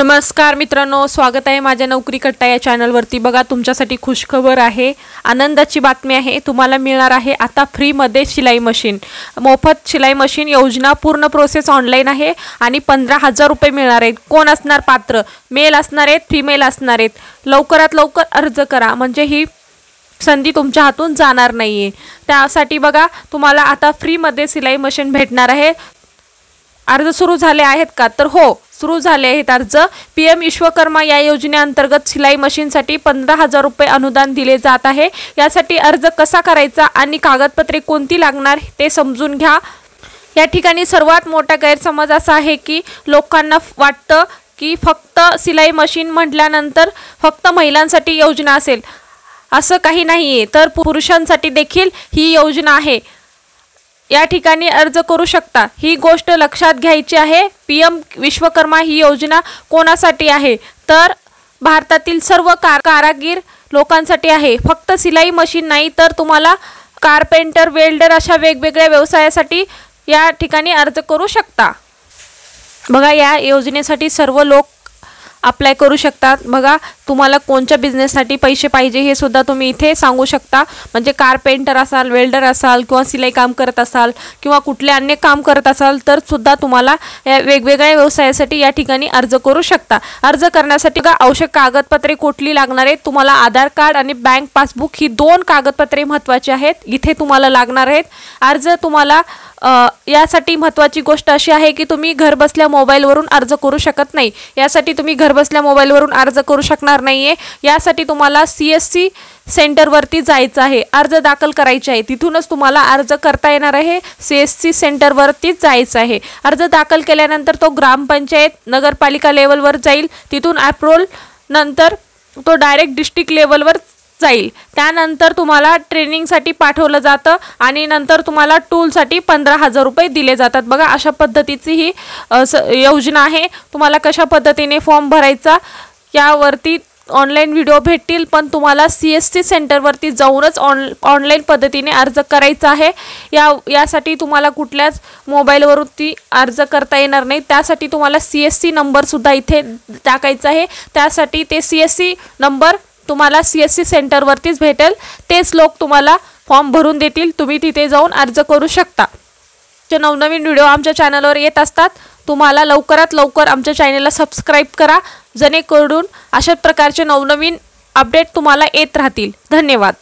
नमस्कार मित्रांनो, स्वागत आहे माझ्या नोकरी कट्टा या चॅनलवरती। बघा, तुमच्यासाठी खुशखबर आहे, आनंदाची बातमी आहे। तुम्हाला मिळणार आहे आता फ्रीमध्ये शिलाई मशीन, मोफत शिलाई मशीन योजना। पूर्ण प्रोसेस ऑनलाईन आहे आणि 15,000 रुपये मिळणार आहेत। कोण असणार पात्र? मेल असणार आहेत, फीमेल असणार आहेत। लवकरात लवकर अर्ज करा, म्हणजे ही संधी तुमच्या हातून जाणार नाहीये। त्यासाठी बघा, तुम्हाला आता फ्रीमध्ये शिलाई मशीन भेटणार आहे। अर्ज सुरू झाले आहेत का? तर हो, सुरू झाले आहेत अर्ज। PM विश्वकर्मा या योजनेअंतर्गत शिलाई मशीनसाठी 15,000 रुपये अनुदान दिले जात आहे। यासाठी अर्ज कसा करायचा आणि कागदपत्रे कोणती लागणार ते समजून घ्या। या ठिकाणी सर्वात मोठा गैरसमज असा आहे की लोकांना वाटतं की फक्त शिलाई मशीन म्हटल्यानंतर फक्त महिलांसाठी योजना असेल, असं काही नाहीये, तर पुरुषांसाठी देखील ही योजना आहे। या ठिकाणी अर्ज करू शकता, ही गोष्ट लक्षात घ्यायची आहे। PM विश्वकर्मा ही योजना कोणासाठी आहे? तर भारतातील सर्व कारागीर लोकांसाठी आहे। फक्त शिलाई मशीन नाही, तर तुम्हाला कारपेंटर, वेल्डर अशा वेगवेगळ्या व्यवसायासाठी या ठिकाणी अर्ज करू शकता। बघा, या योजनेसाठी सर्व लोक अप्लाय करू शकतात। बघा, तुम्हाला कोणत्या बिझनेससाठी पैसे पाहिजे हे सुद्धा तुम्ही इथे सांगू शकता। म्हणजे कारपेंटर असाल, वेल्डर असाल किंवा सिलाई काम करत असाल किंवा कुठले अन्य काम करत असाल तर सुद्धा तुम्हाला या वेगवेगळ्या व्यवसायासाठी या ठिकाणी अर्ज करू शकता। अर्ज करण्यासाठी आवश्यक कागदपत्रे कुठली लागणार आहेत? तुम्हाला आधार कार्ड आणि बँक पासबुक ही 2 कागदपत्रे महत्त्वाची आहेत, इथे तुम्हाला लागणार आहेत। अर्ज तुम्हाला यासाठी महत्त्वाची गोष्ट अशी आहे की तुम्ही घर बसल्या मोबाईलवरून अर्ज करू शकत नाही। यासाठी तुम्ही घर बसल्या मोबाईलवरून अर्ज करू शकणार नाहीये। यासाठी तुम्हाला CSC सेंटरवरती जायचं आहे, अर्ज दाखल करायचे आहे। तिथूनच तुम्हाला अर्ज करता येणार आहे। CSC सेंटरवरतीच जायचं आहे। अर्ज दाखल केल्यानंतर तो ग्रामपंचायत, नगरपालिका लेवलवर जाईल। तिथून अप्रूव्हल नंतर तो डायरेक्ट डिस्ट्रिक्ट लेवलवर जाईल। त्यानंतर तुम्हाला ट्रेनिंगसाठी पाठवलं जातं आणि नंतर तुम्हाला टूलसाठी 15,000 रुपये दिले जातात। बघा, अशा पद्धतीची ही योजना आहे। तुम्हाला कशा पद्धतीने फॉर्म भरायचा यावरती ऑनलाईन व्हिडिओ भेटतील, पण तुम्हाला CSC सेंटरवरती जाऊनच ऑनलाईन पद्धतीने अर्ज करायचा आहे। यासाठी तुम्हाला कुठल्याच मोबाईलवरती अर्ज करता येणार नाही। त्यासाठी तुम्हाला CSC नंबर सुद्धा इथे टाकायचा आहे। त्यासाठी ते CSC नंबर तुम्हाला CSC सेंटरवरतीच भेटेल, तेच लोक तुम्हाला फॉर्म भरून देतील। तुम्ही तिथे जाऊन अर्ज करू शकता। नवनवीन व्हिडिओ आमच्या चॅनलवर येत असतात। तुम्हाला लवकरात लवकर आमच्या चॅनलला सबस्क्राईब करा, जेणेकरून अशा प्रकारचे नवनवीन अपडेट तुम्हाला येत राहतील। धन्यवाद।